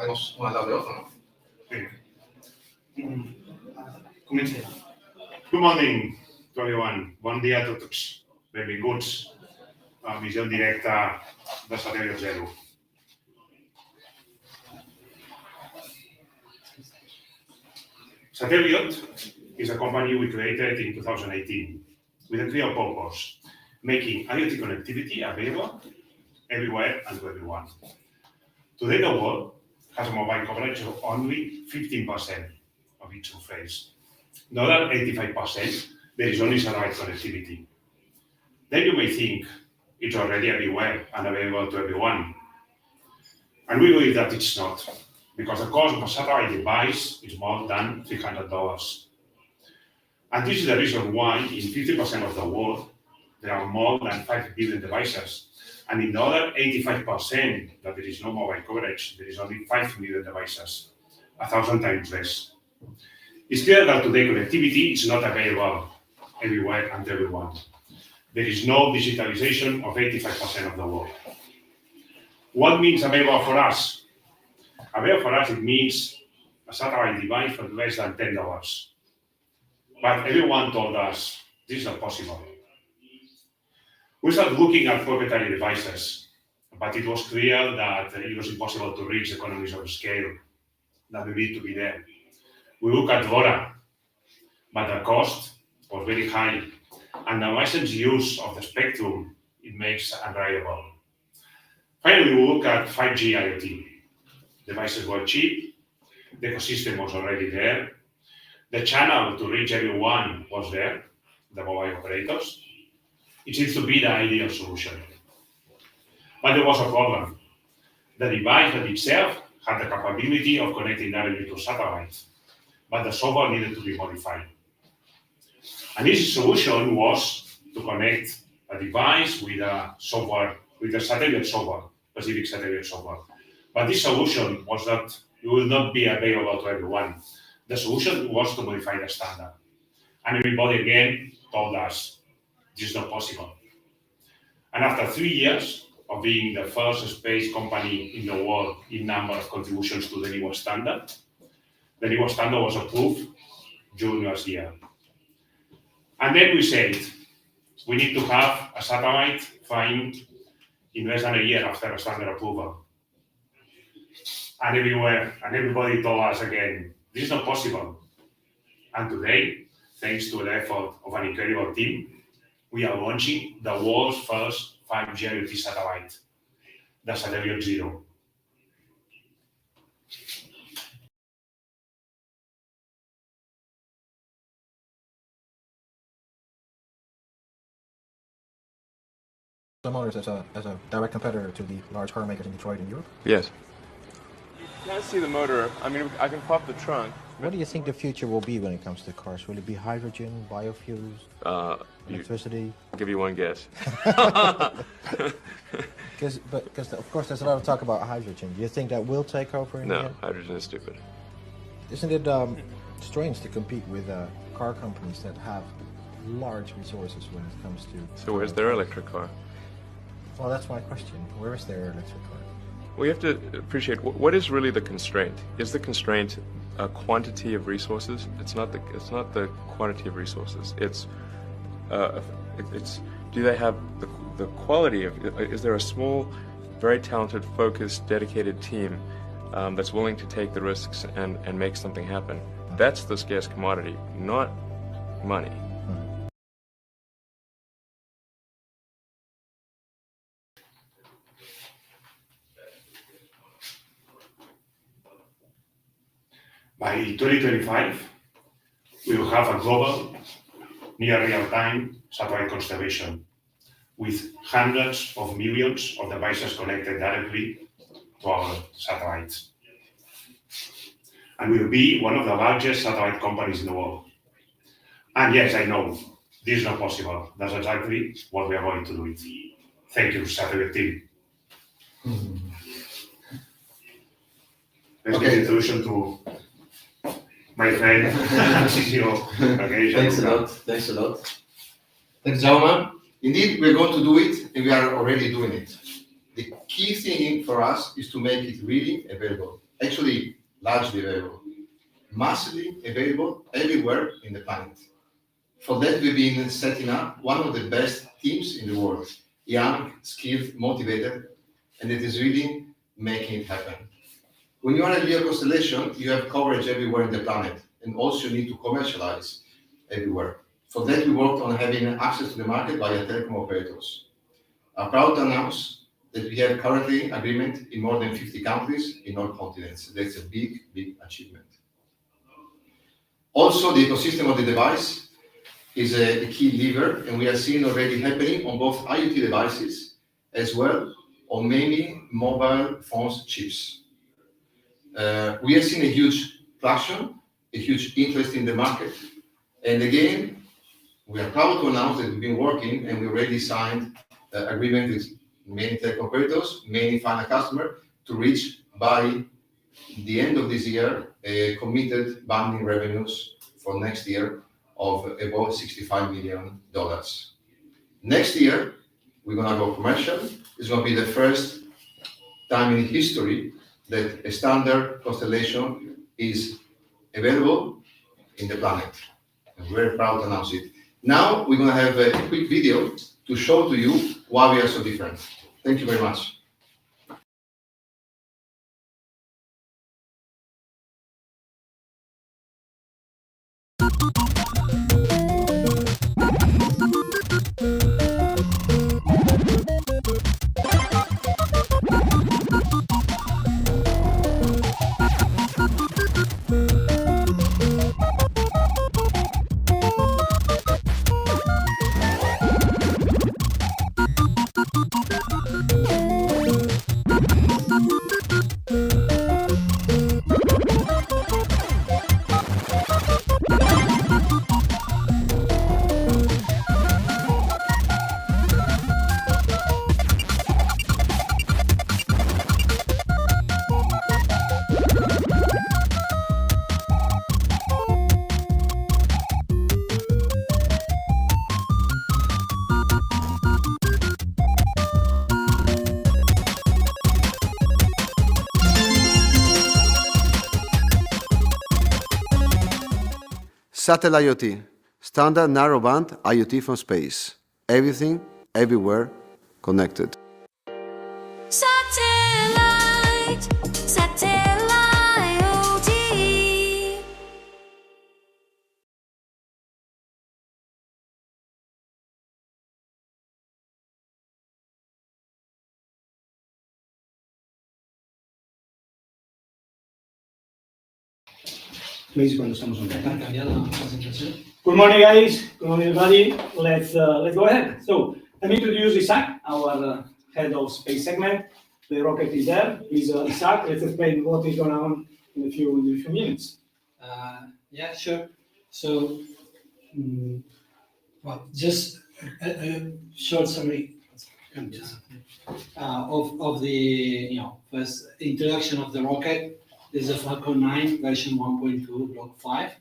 Podemos mandar de otro, ¿no? Sí. Comencem. Good morning to everyone. Bon dia a tots. Benvinguts a la missió en directe de Satèl·lit Zero. Satèl·lit is a company we created in 2018 with a clear purpose, making IoT connectivity available everywhere and to everyone. Today, the world has a mobile coverage of only 15% of its surface. The other 85%, there is only satellite connectivity. Then you may think it's already everywhere and available to everyone. And we believe that it's not, because the cost of a satellite device is more than $300. And this is the reason why in 50% of the world, there are more than 5 billion devices. And in the other 85% that there is no mobile coverage, there is only 5 million devices, 1,000 times less. It's clear that today connectivity is not available everywhere and to everyone. There is no digitalization of 85% of the world. What means available for us? Available for us, it means a satellite device for less than $10. But everyone told us this is not possible. We started looking at proprietary devices, but it was clear that it was impossible to reach economies of scale that we need to be there. We looked at LoRa, but the cost was very high, and the license use of the spectrum, it makes unreliable. Finally, we looked at 5G IoT. Devices were cheap, the ecosystem was already there. The channel to reach everyone was there, the mobile operators. It seems to be the ideal solution. But there was a problem. The device itself had the capability of connecting directly to satellites, but the software needed to be modified. An easy solution was to connect a device with a software, with a satellite software, specific satellite software. But this solution was not, it will not be available to everyone. The solution was to modify the standard. And everybody again told us this is not possible. And after 3 years of being the first space company in the world in number of contributions to the new standard, the new standard was approved June last year. And then we said, we need to have a satellite flying in less than a year after a standard approval. And everybody told us again, this is not possible. And today, thanks to the effort of an incredible team, we are launching the world's first 5G IoT satellite, the Satellite Zero. Some Motors as a direct competitor to the large car makers in Detroit and Europe? Yes. You can't see the motor. I mean, I can pop the trunk. What do you think the future will be when it comes to cars? Will it be hydrogen, biofuels, electricity? I'll give you one guess. Because of course there's a lot of talk about hydrogen. Do you think that will take over in the No, end? hydrogen is stupid. Isn't it strange to compete with car companies that have large resources when it comes to... So where's their electric car? Well, that's my question. Where is their electric car? Well, you have to appreciate what is really the constraint. Is the constraint a quantity of resources? It's not the quantity of resources. It's do they have the quality of? Is there a small, very talented, focused, dedicated team that's willing to take the risks and make something happen? That's the scarce commodity, not money. By 2025, we will have a global, near real-time satellite constellation with hundreds of millions of devices connected directly to our satellites. And we will be one of the largest satellite companies in the world. And yes, I know, this is not possible. That's exactly what we are going to do. Thank you, satellite team. Let's give the introduction to my friend, CCO. Okay, Thanks a lot. Thanks, Jaume. Indeed, we're going to do it, and we are already doing it. The key thing for us is to make it really available, actually largely available, massively available everywhere in the planet. For that, we've been setting up one of the best teams in the world, young, skilled, motivated, and it is really making it happen. When you are a LEO constellation, you have coverage everywhere in the planet, and also you need to commercialize everywhere. For that, we worked on having access to the market via telecom operators. I'm proud to announce that we have currently agreement in more than 50 countries in all continents. That's a big, big achievement. Also, the ecosystem of the device is a key lever, and we are seeing already happening on both IoT devices as well on many mobile phones chips. We have seen a huge traction, a huge interest in the market. And again, we are proud to announce that we've been working and we already signed agreement with many tech operators, many final customers to reach by the end of this year a committed bonding revenues for next year of about $65 million. Next year, we're going to go commercial. It's going to be the first time in history that a standard constellation is available in the planet. I'm very proud to announce it. Now we're going to have a quick video to show to you why we are so different. Thank you very much. Satellite IoT, standard narrowband IoT from space. Everything, everywhere, connected. Satellite, satellite IoT. Please, cuando estamos on time. Good morning, guys. Good morning, everybody. Let's go ahead. So let me introduce Isaac, our head of space segment. The rocket is there. Please, Isaac, let's explain what is going on in a few minutes. Yeah, sure. So, well, just a short summary of the first introduction of the rocket. This is a Falcon 9 version 1.2 block 5,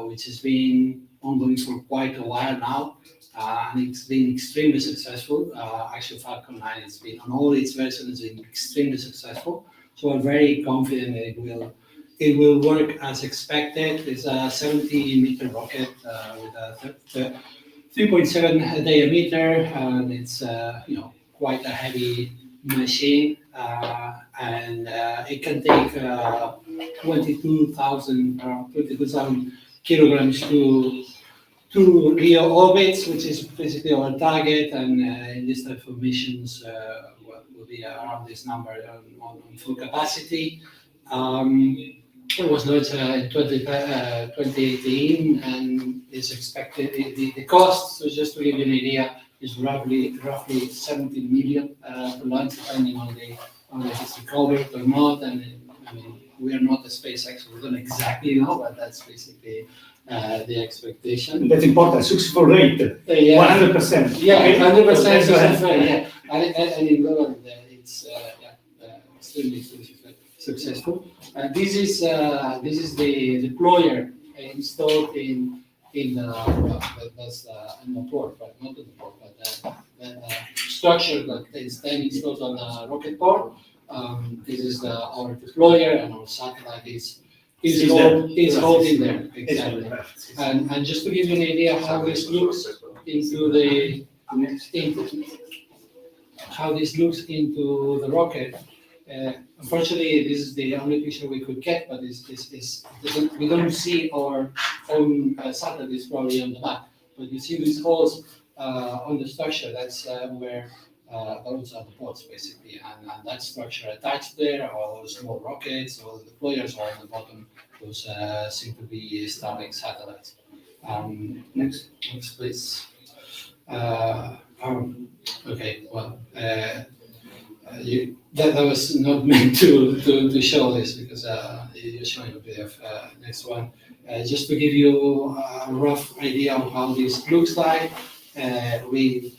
which has been ongoing for quite a while now, and it's been extremely successful. Actually, Falcon 9 has been on all its versions been extremely successful. So we're very confident that it will work as expected. It's a 70-meter rocket with a 3.7 diameter, and it's quite a heavy machine, and it can take 22,000 kilograms to LEO orbits, which is basically our target, and in this type of missions will be around this number on full capacity. It was launched in 2018 and is expected, the cost, so just to give you an idea, is roughly 17 million per launch, depending on if it's recovered or not. And I mean, we are not a SpaceX, we don't exactly know, but that's basically the expectation. That's important. Successful rate, 100%. Yeah, 100%. Yeah, and in global, it's extremely successful. This is the deployer installed in the port, but not in the port, but the structure that is then installed on the rocket port. This is our deployer, and our satellite is holding there. Exactly. And just to give you an idea how this looks into the rocket. Unfortunately, this is the only picture we could get, but we don't see our own satellite. Is probably on the back, but you see these holes on the structure. That's where those are the ports, basically, and that structure attached there are all small rockets. All the deployers are on the bottom. Those seem to be Starlink satellites. Next, please. Okay, well. That was not meant to show this, because you're showing a bit of next one. Just to give you a rough idea of how this looks like, the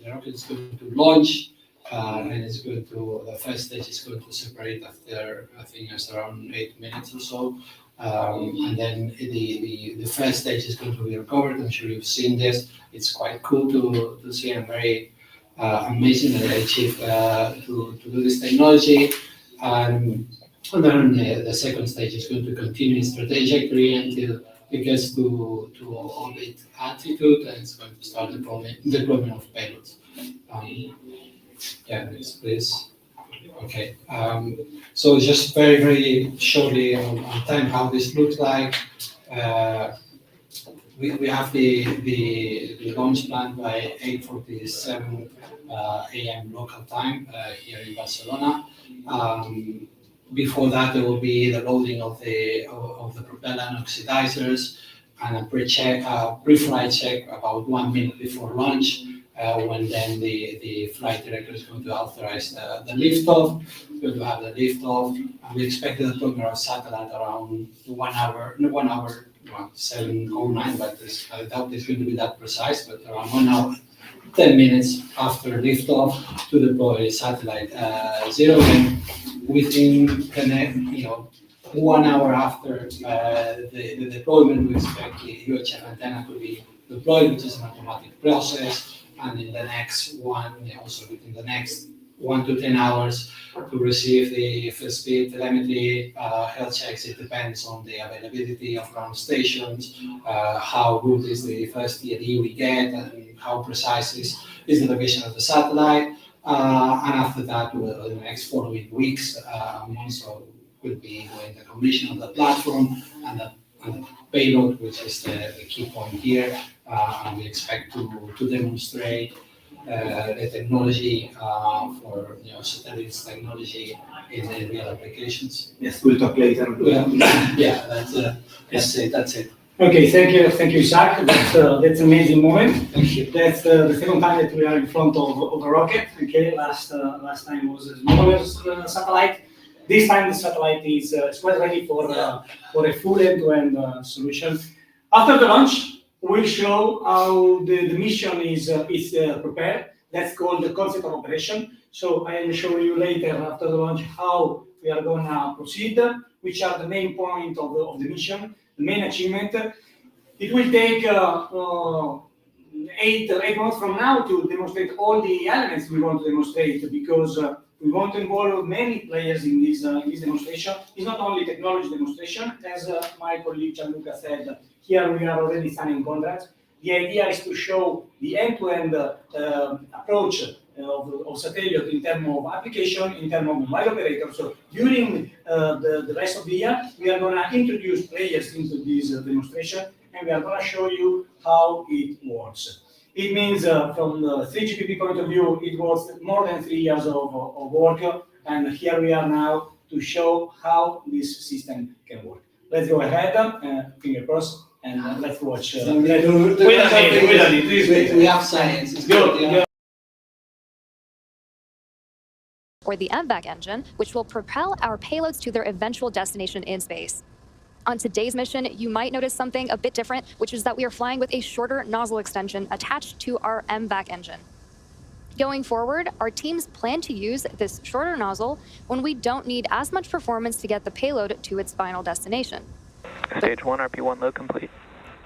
rocket is going to launch, and it's going to, the first stage is going to separate after, I think it's around 8 minutes or so. And then the first stage is going to be recovered. I'm sure you've seen this. It's quite cool to see, and very amazing that they achieved to do this technology. And then the second stage is going to continue its trajectory until it gets to orbit altitude, and it's going to start deployment of payloads. Next, please. Okay. So just very, very shortly on time, how this looks like. We have the launch planned by 8:47 a.m. local time here in Barcelona. Before that, there will be the loading of the propellant oxidizers and a pre-flight check about 1 minute before launch, when then the flight director is going to authorize the liftoff. We're going to have the liftoff, and we expect the deployment of satellite around 1 hour, 7:09, but I doubt it's going to be that precise, but around 1 hour, 10 minutes after liftoff to deploy satellite 0, and within 1 hour after the deployment, we expect the UHF antenna to be deployed, which is an automatic process, and in the next one, also within the next 1 to 10 hours to receive the first speed telemetry, health checks. It depends on the availability of ground stations, how good is the first TLE we get, and how precise is the location of the satellite. And after that, in the next 4 weeks, also will be doing the commission of the platform and the payload, which is the key point here. And we expect to demonstrate the technology for satellites technology in the real applications. Yes, we'll talk later. Yeah, that's it. Okay, thank you, Isaac. That's an amazing moment. Thank you. That's the second time that we are in front of a rocket. Okay, last time was a smaller satellite. This time the satellite is quite ready for a full end-to-end solution. After the launch, we'll show how the mission is prepared. That's called the concept of operation. So I will show you later after the launch how we are going to proceed, which are the main point of the mission, the main achievement. It will take 8 months from now to demonstrate all the elements we want to demonstrate, because we want to involve many players in this demonstration. It's not only technology demonstration, as my colleague Gianluca said. Here we are already signing contracts. The idea is to show the end-to-end approach of satellite in terms of application, in terms of mobile operator. So during the rest of the year, we are going to introduce players into this demonstration, and we are going to show you how it works. It means from the 3GPP point of view, it was more than 3 years of work, and here we are now to show how this system can work. Let's go ahead, finger crossed, and let's watch. We have science. It's good. Yeah. Or the MVAC engine, which will propel our payloads to their eventual destination in space. On today's mission, you might notice something a bit different, which is that we are flying with a shorter nozzle extension attached to our MVAC engine. Going forward, our teams plan to use this shorter nozzle when we don't need as much performance to get the payload to its final destination. Stage 1, RP1 load complete.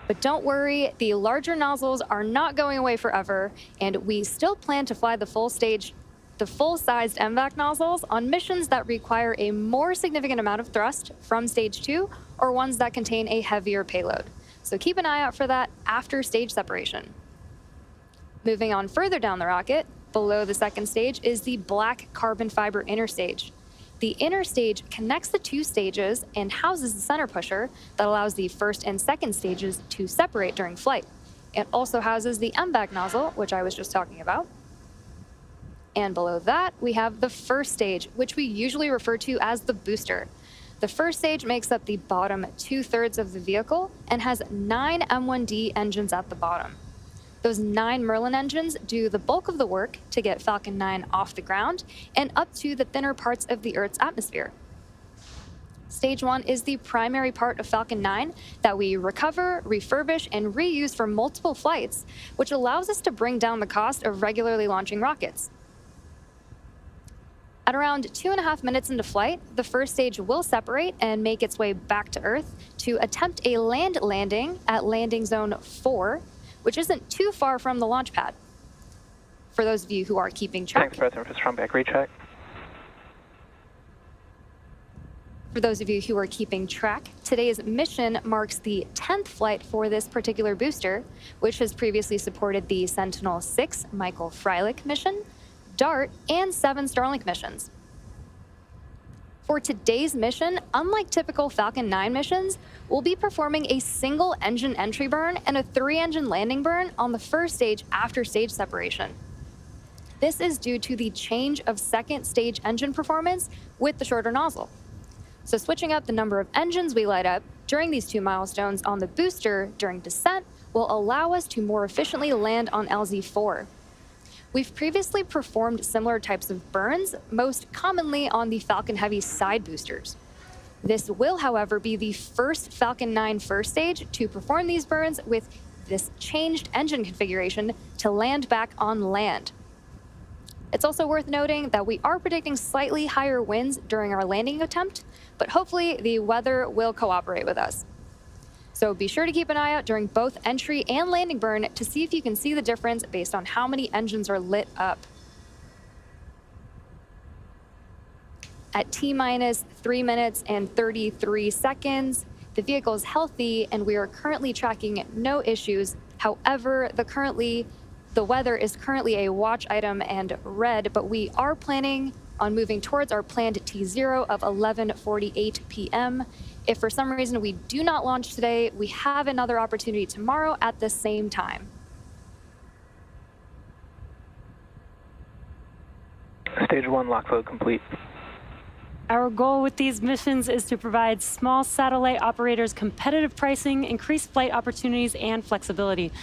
But don't worry, the larger nozzles are not going away forever, and we still plan to fly the full-sized MVAC nozzles on missions that require a more significant amount of thrust from stage 2, or ones that contain a heavier payload. So keep an eye out for that after stage separation. Moving on further down the rocket, below the second stage is the black carbon fiber inner stage. The inner stage connects the two stages and houses the center pusher that allows the first and second stages to separate during flight. It also houses the MVAC nozzle, which I was just talking about. And below that, we have the first stage, which we usually refer to as the booster. The first stage makes up the bottom 2/3 of the vehicle and has 9 M1D engines at the bottom. Those 9 Merlin engines do the bulk of the work to get Falcon 9 off the ground and up to the thinner parts of the Earth's atmosphere. Stage 1 is the primary part of Falcon 9 that we recover, refurbish, and reuse for multiple flights, which allows us to bring down the cost of regularly launching rockets. At around 2.5 minutes into flight, the first stage will separate and make its way back to Earth to attempt a land landing at landing zone 4, which isn't too far from the launch pad. For those of you who are keeping track. Thanks, President, for strong back recheck. For those of you who are keeping track, today's mission marks the 10th flight for this particular booster, which has previously supported the Sentinel-6 Michael Freilich mission, DART, and 7 Starlink missions. For today's mission, unlike typical Falcon 9 missions, we'll be performing a single engine entry burn and a 3-engine landing burn on the first stage after stage separation. This is due to the change of second stage engine performance with the shorter nozzle. So switching up the number of engines we light up during these 2 milestones on the booster during descent will allow us to more efficiently land on LZ-4. We've previously performed similar types of burns, most commonly on the Falcon Heavy side boosters. This will, however, be the first Falcon 9 first stage to perform these burns with this changed engine configuration to land back on land. It's also worth noting that we are predicting slightly higher winds during our landing attempt, but hopefully the weather will cooperate with us. So be sure to keep an eye out during both entry and landing burn to see if you can see the difference based on how many engines are lit up. At T-minus 3 minutes and 33 seconds, the vehicle is healthy and we are currently tracking no issues. However, the weather is currently a watch item and red, but we are planning on moving towards our planned T0 of 11:48 p.m. If for some reason we do not launch today, we have another opportunity tomorrow at the same time. Stage 1 lock load complete. Our goal with these missions is to provide small satellite operators competitive pricing, increased flight opportunities, and flexibility.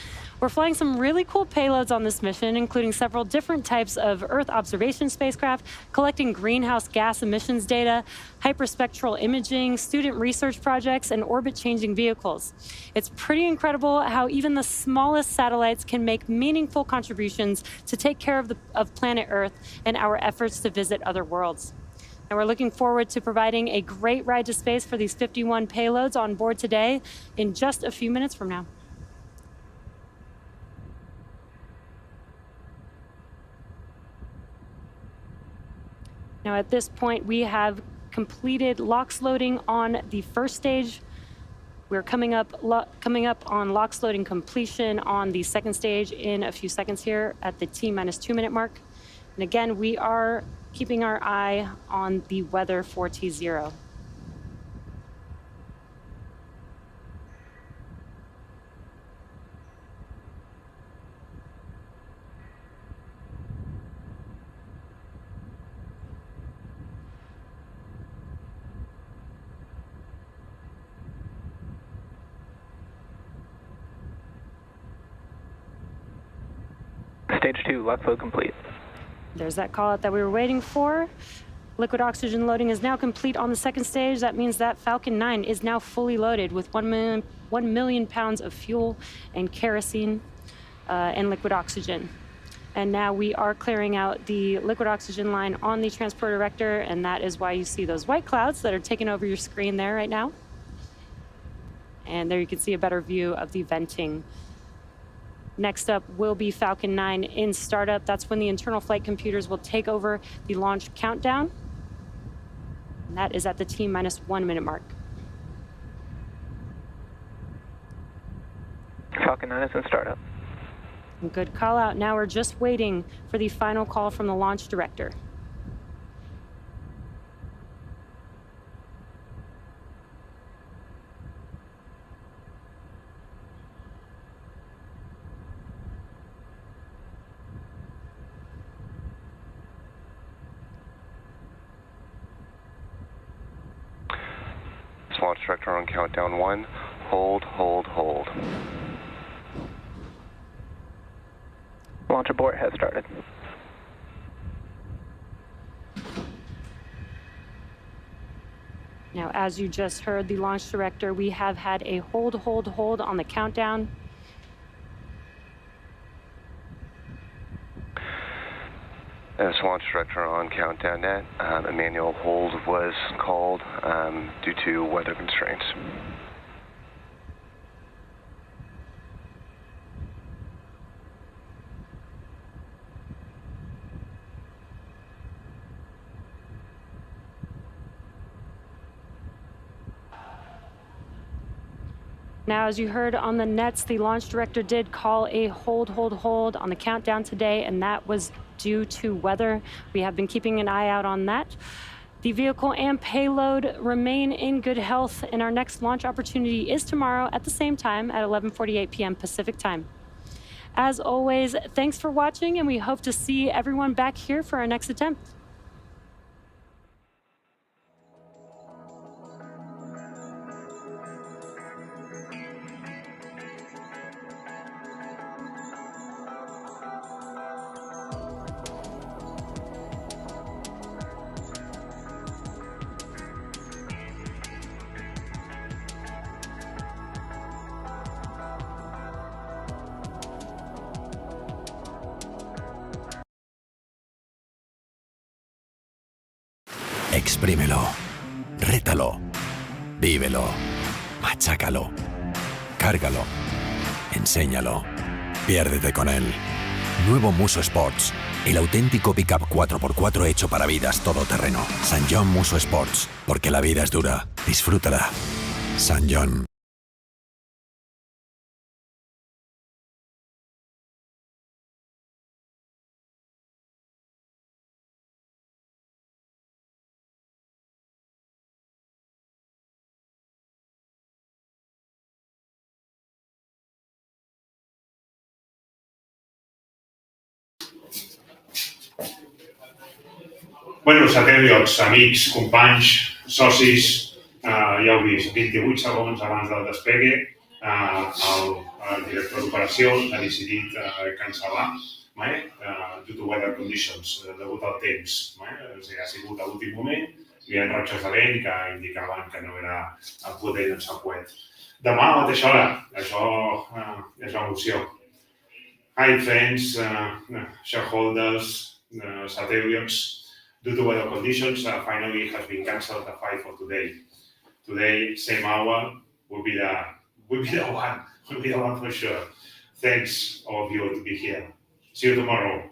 We're flying some really cool payloads on this mission, including several different types of Earth observation spacecraft, collecting greenhouse gas emissions data, hyperspectral imaging, student research projects, and orbit-changing vehicles. It's pretty incredible how even the smallest satellites can make meaningful contributions to take care of planet Earth and our efforts to visit other worlds. And we're looking forward to providing a great ride to space for these 51 payloads on board today in just a few minutes from now. Now at this point, we have completed LOX loading on the first stage. We're coming up on LOX loading completion on the second stage in a few seconds here at the T-minus 2 minute mark. And again, we are keeping our eye on the weather for T0. Stage 2 lock load complete. There's that call out that we were waiting for. Liquid oxygen loading is now complete on the second stage. That means that Falcon 9 is now fully loaded with 1 million pounds of fuel and kerosene and liquid oxygen. And now we are clearing out the liquid oxygen line on the transport erector, and that is why you see those white clouds that are taking over your screen there right now. And there you can see a better view of the venting. Next up will be Falcon 9 in startup. That's when the internal flight computers will take over the launch countdown. And that is at the T-minus 1 minute mark. Falcon 9 is in startup. Good call out. Now we're just waiting for the final call from the launch director. Launch director on countdown 1. Hold, hold, hold. Launch abort has started. Now, as you just heard the launch director, we have had a hold, hold, hold on the countdown. As launch director on countdown net, a manual hold was called due to weather constraints. Now, as you heard on the nets, the launch director did call a hold, hold, hold on the countdown today, and that was due to weather. We have been keeping an eye out on that. The vehicle and payload remain in good health, and our next launch opportunity is tomorrow at the same time at 11:48 p.m. Pacific time. As always, thanks for watching, and we hope to see everyone back here for our next attempt. Exprímelo, rétalo, vívelo, machácalo, cárgalo, enséñalo, piérdete con él. Nuevo Muso Sports, El auténtico pickup 4x4 hecho para vidas todoterreno. San John Muso Sports. Porque la vida es dura. Disfrútala. San John. Bueno, setè llocs, amics, companys, socis, ja heu vist, 28 segons abans del despegue, el director d'operacions ha decidit cancel·lar due to weather conditions, degut al temps. O sigui, ha sigut a l'últim moment, hi ha ratxes de vent que indicaven que no era el poder llançar el coet. Demà a la mateixa hora, això és l'emoció. Hi friends, shareholders, satelliots. Due to weather conditions, finally it has been cancelled the fight for today. Today, same hour, will be the one for sure. Thanks all of you to be here. See you tomorrow.